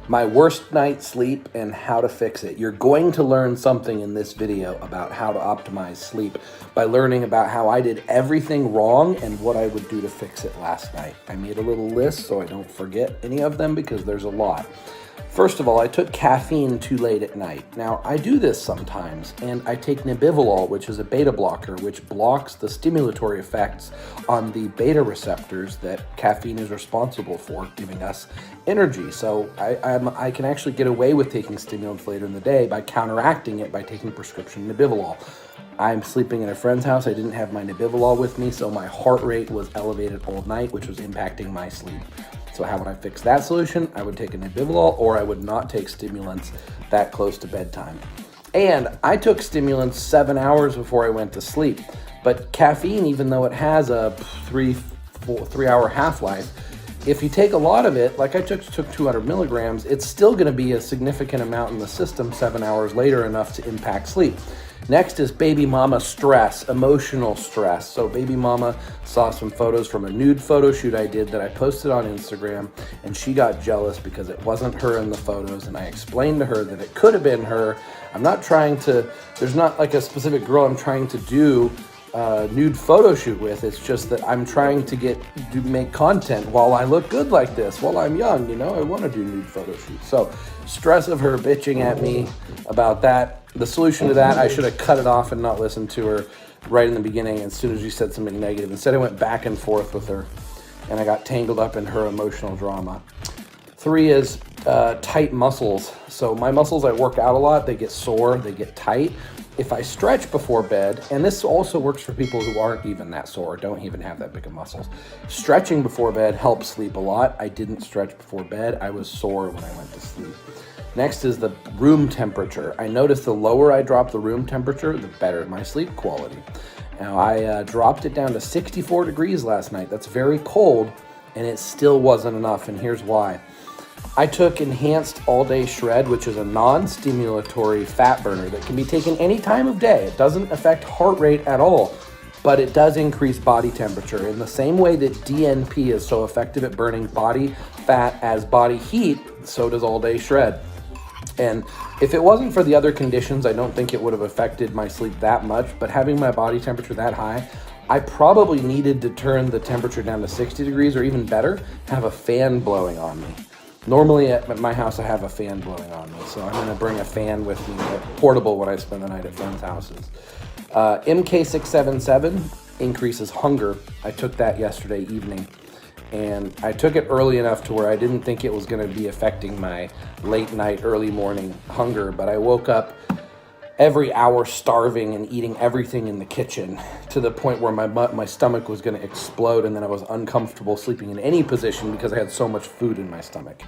my worst night's sleep and how to fix it. You're going to learn something in this video about how to optimize sleep by learning about how I did everything wrong and what I would do to fix it last night. I made a little list so I don't forget any of them because there's a lot. First of all, I took caffeine too late at night. Now, I do this sometimes, and I take nebivolol, which is a beta blocker, which blocks the stimulatory effects on the beta receptors that caffeine is responsible for giving us energy. So I can actually get away with taking stimulants later in the day by counteracting it by taking prescription nebivolol. I'm sleeping in a friend's house. I didn't have my nebivolol with me, so my heart rate was elevated all night, which was impacting my sleep. So how would I fix that solution? I would take a nebivolol, or I would not take stimulants that close to bedtime. And I took stimulants 7 hours before I went to sleep. But caffeine, even though it has a 3-hour half-life, if you take a lot of it, like I took 200 milligrams, it's still gonna be a significant amount in the system 7 hours later, enough to impact sleep. Next is baby mama stress, emotional stress. So baby mama saw some photos from a nude photo shoot I did that I posted on Instagram, and she got jealous because it wasn't her in the photos, and I explained to her that it could have been her. I'm not trying to, there's not like a specific girl I'm trying to do a nude photo shoot with. It's just that I'm trying to make content while I look good like this, while I'm young, you know, I want to do nude photo shoots. So stress of her bitching at me about that. The solution to that, I should have cut it off and not listened to her right in the beginning as soon as she said something negative. Instead, I went back and forth with her, and I got tangled up in her emotional drama. 3 is tight muscles. So my muscles, I work out a lot, they get sore, they get tight. If I stretch before bed, and this also works for people who aren't even that sore, don't even have that big of muscles, stretching before bed helps sleep a lot. I didn't stretch before bed. I was sore when I went to sleep. Next is the room temperature. I noticed the lower I drop the room temperature, the better my sleep quality. Now, I dropped it down to 64 degrees last night. That's very cold, and it still wasn't enough, and here's why. I took Enhanced All Day Shred, which is a non-stimulatory fat burner that can be taken any time of day. It doesn't affect heart rate at all, but it does increase body temperature. In the same way that DNP is so effective at burning body fat as body heat, so does All Day Shred. And if it wasn't for the other conditions, I don't think it would have affected my sleep that much, but having my body temperature that high, I probably needed to turn the temperature down to 60 degrees or even better, have a fan blowing on me. Normally at my house, I have a fan blowing on me, so I'm gonna bring a fan with me, portable, when I spend the night at friends' houses. MK677 increases hunger. I took that yesterday evening, and I took it early enough to where I didn't think it was gonna be affecting my late night, early morning hunger, but I woke up every hour starving and eating everything in the kitchen to the point where my stomach was going to explode, and then I was uncomfortable sleeping in any position because I had so much food in my stomach.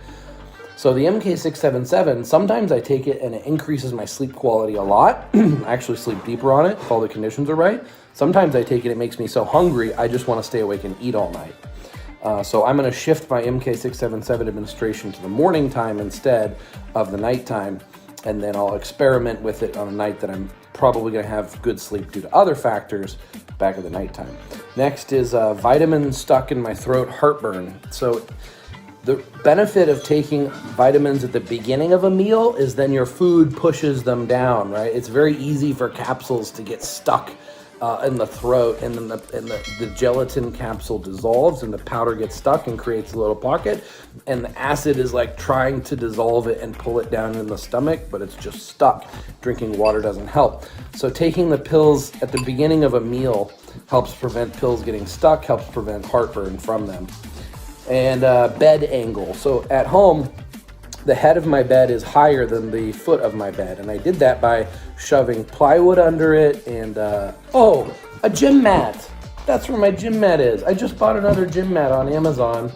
So the MK677, sometimes I take it and it increases my sleep quality a lot. I actually sleep deeper on it if all the conditions are right. Sometimes I take it, it makes me so hungry, I just want to stay awake and eat all night. So I'm going to shift my MK677 administration to the morning time instead of the nighttime, and then I'll experiment with it on a night that I'm probably gonna have good sleep due to other factors back at the nighttime. Next is vitamins stuck in my throat, heartburn. So the benefit of taking vitamins at the beginning of a meal is then your food pushes them down, right? It's very easy for capsules to get stuck in the throat, and then the gelatin capsule dissolves and the powder gets stuck and creates a little pocket, and the acid is like trying to dissolve it and pull it down in the stomach, but it's just stuck. Drinking water doesn't help. So taking the pills at the beginning of a meal helps prevent pills getting stuck, helps prevent heartburn from them. And bed angle. So at home, the head of my bed is higher than the foot of my bed, and I did that by shoving plywood under it and, oh, a gym mat. That's where my gym mat is. I just bought another gym mat on Amazon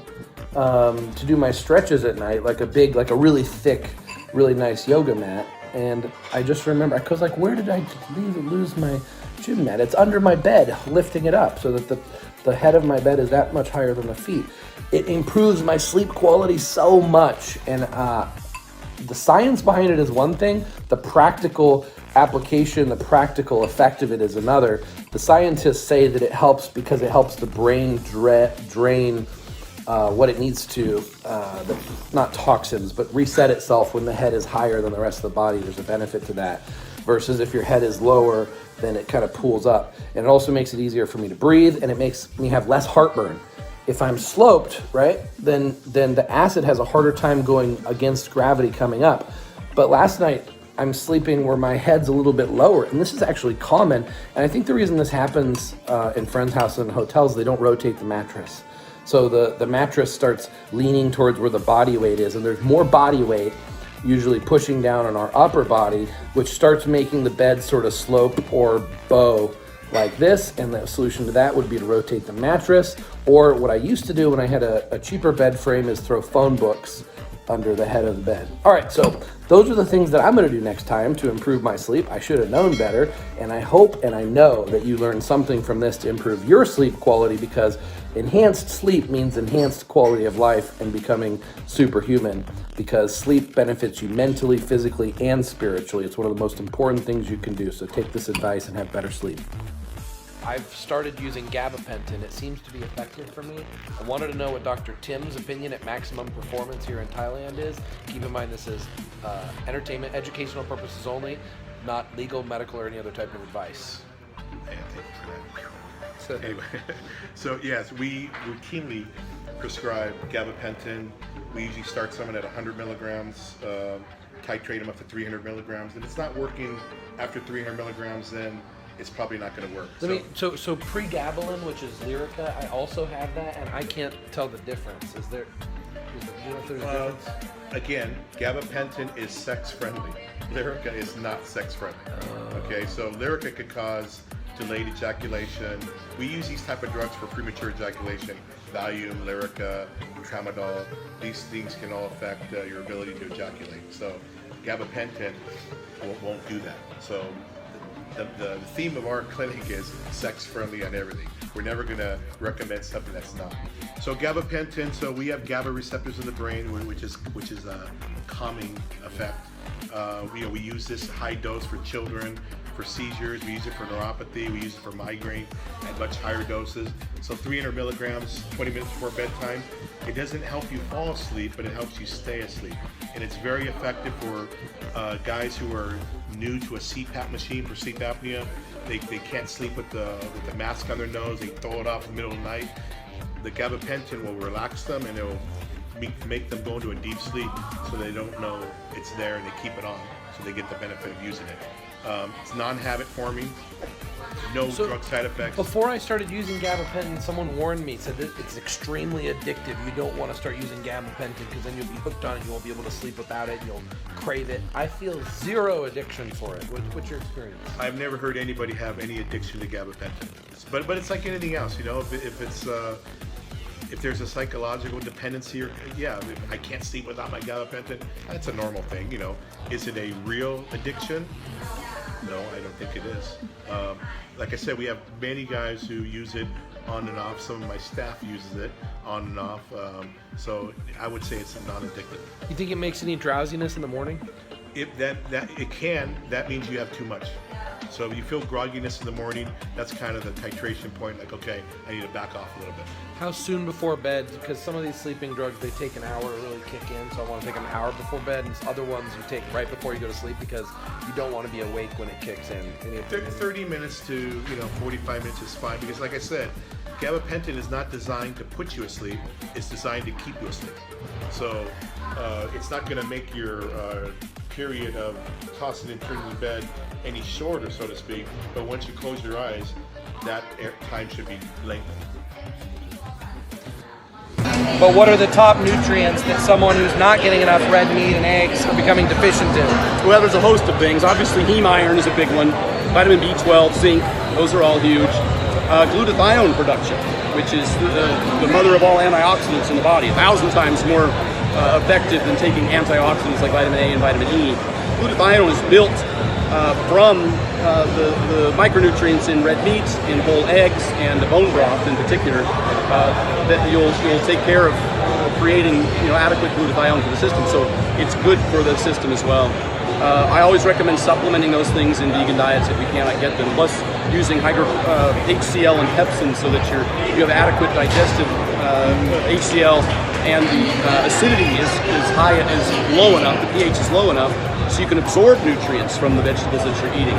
to do my stretches at night, like a really thick, really nice yoga mat. And I just remember, I was like, where did I lose my gym mat? It's under my bed, lifting it up so that the head of my bed is that much higher than the feet. It improves my sleep quality so much, and the science behind it is one thing, the practical application, the practical effect of it is another. The scientists say that it helps because it helps the brain drain what it needs to, not toxins, but reset itself when the head is higher than the rest of the body. There's a benefit to that. Versus if your head is lower, then it kind of pools up. And it also makes it easier for me to breathe, and it makes me have less heartburn. If I'm sloped, right, then the acid has a harder time going against gravity coming up. But last night, I'm sleeping where my head's a little bit lower, and this is actually common. And I think the reason this happens in friends' houses and hotels, they don't rotate the mattress. So the mattress starts leaning towards where the body weight is, and there's more body weight usually pushing down on our upper body, which starts making the bed sort of slope or bow like this. And the solution to that would be to rotate the mattress, or what I used to do when I had a cheaper bed frame is throw phone books under the head of the bed. All right, so those are the things that I'm gonna do next time to improve my sleep. I should have known better, and I hope and I know that you learned something from this to improve your sleep quality, because enhanced sleep means enhanced quality of life and becoming superhuman, because sleep benefits you mentally, physically, and spiritually. It's one of the most important things you can do, so take this advice and have better sleep. I've started using gabapentin. It seems to be effective for me. I wanted to know what Dr. Tim's opinion at Maximum Performance here in Thailand is. Keep in mind this is entertainment, educational purposes only, not legal, medical, or any other type of advice. Yeah, thank you for that. Anyway, so yes, we routinely prescribe gabapentin. We usually start someone at 100 milligrams, titrate them up to 300 milligrams. If it's not working after 300 milligrams, then it's probably not going to work. So pregabalin, which is Lyrica, I also have that, and I can't tell the difference. Do you know if there's a difference? Again, gabapentin is sex friendly. Lyrica is not sex friendly. Okay, so Lyrica could cause delayed ejaculation. We use these type of drugs for premature ejaculation. Valium, Lyrica, Tramadol. These things can all affect your ability to ejaculate. So gabapentin won't do that. So the theme of our clinic is sex friendly on everything. We're never going to recommend something that's not. So gabapentin, so we have GABA receptors in the brain, which is a calming effect. We use this high dose for children, for seizures. We use it for neuropathy. We use it for migraine at much higher doses. So 300 milligrams, 20 minutes before bedtime. It doesn't help you fall asleep, but it helps you stay asleep. And it's very effective for guys who are new to a CPAP machine for sleep apnea. They can't sleep with the mask on their nose. They throw it off in the middle of the night. The gabapentin will relax them, and it will make them go into a deep sleep, so they don't know it's there, and they keep it on, so they get the benefit of using it. It's non-habit forming, no drug side effects. Before I started using gabapentin, someone warned me, said that it's extremely addictive. You don't want to start using gabapentin because then you'll be hooked on it. You won't be able to sleep without it. You'll crave it. I feel zero addiction for it. What's your experience? I've never heard anybody have any addiction to gabapentin. But it's like anything else, you know. If there's a psychological dependency, or I can't sleep without my gabapentin, that's a normal thing, you know. Is it a real addiction? No, I don't think it is. Like I said, we have many guys who use it on and off. Some of my staff uses it on and off. So I would say it's non-addictive. You think it makes any drowsiness in the morning? That means you have too much. So if you feel grogginess in the morning, that's kind of the titration point, like, okay, I need to back off a little bit. How soon before bed? Because some of these sleeping drugs, they take an hour to really kick in, so I want to take an hour before bed, and other ones you take right before you go to sleep because you don't want to be awake when it kicks in. 30 minutes to 45 minutes is fine, because like I said, gabapentin is not designed to put you asleep, it's designed to keep you asleep. So it's not going to make your period of tossing and turning in bed any shorter, so to speak, but once you close your eyes, that time should be lengthened. But what are the top nutrients that someone who's not getting enough red meat and eggs are becoming deficient in? Well, there's a host of things. Obviously, heme iron is a big one. Vitamin B12, zinc, those are all huge. Glutathione production, which is the mother of all antioxidants in the body, 1,000 times more effective than taking antioxidants like vitamin A and vitamin E. Glutathione is built from the micronutrients in red meats, in whole eggs, and bone broth in particular, that you'll take care of creating adequate glutathione for the system. So it's good for the system as well. I always recommend supplementing those things in vegan diets if we cannot get them. Plus, using HCl and pepsin so that you have adequate digestive HCl, and the acidity is low enough, the pH is low enough, so you can absorb nutrients from the vegetables that you're eating.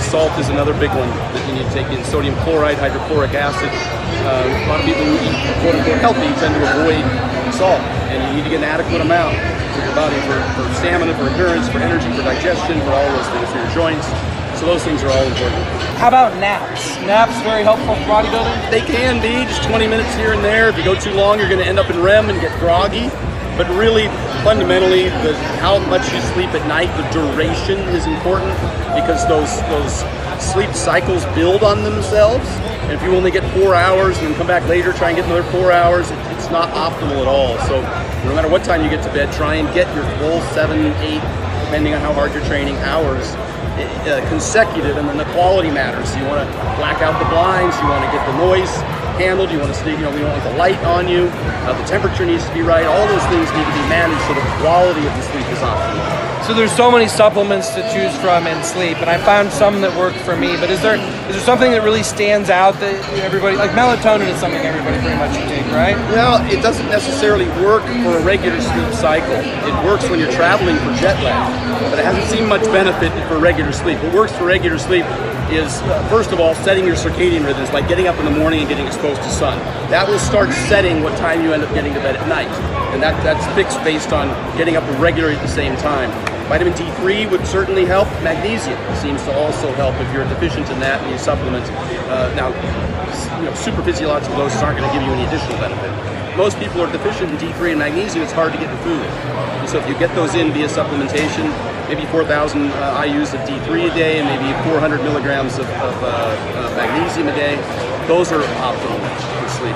Salt is another big one that you need to take in. Sodium chloride, hydrochloric acid. A lot of people who eat quote-unquote healthy tend to avoid salt, and you need to get an adequate amount for your body, for stamina, for endurance, for energy, for digestion, for all those things, for your joints. So those things are all important. How about naps? Naps very helpful for bodybuilding? They can be, just 20 minutes here and there. If you go too long, you're going to end up in REM and get groggy. But really, fundamentally, how much you sleep at night, the duration is important, because those sleep cycles build on themselves. And if you only get 4 hours and then come back later, try and get another 4 hours, it's not optimal at all. So no matter what time you get to bed, try and get your full 7, 8, depending on how hard you're training, hours consecutive, and then the quality matters. You want to black out the blinds, you want to get the noise handled, you want to sleep, we don't want the light on you, the temperature needs to be right, all those things need to be managed so the quality of the sleep is optimal. So there's so many supplements to choose from in sleep, and I found some that work for me, but is there something that really stands out that everybody, like melatonin is something everybody pretty much should take, right? Well, it doesn't necessarily work for a regular sleep cycle. It works when you're traveling for jet lag, but it hasn't seen much benefit for regular sleep. What works for regular sleep is, first of all, setting your circadian rhythms, like getting up in the morning and getting exposed to sun. That will start setting what time you end up getting to bed at night, and that's fixed based on getting up regularly at the same time. Vitamin D3 would certainly help. Magnesium seems to also help if you're deficient in that and you supplement. Now, super physiological doses aren't going to give you any additional benefit. Most people are deficient in D3 and magnesium. It's hard to get in food. And so if you get those in via supplementation, maybe 4,000 IUs of D3 a day and maybe 400 milligrams of magnesium a day, those are optimal for sleep.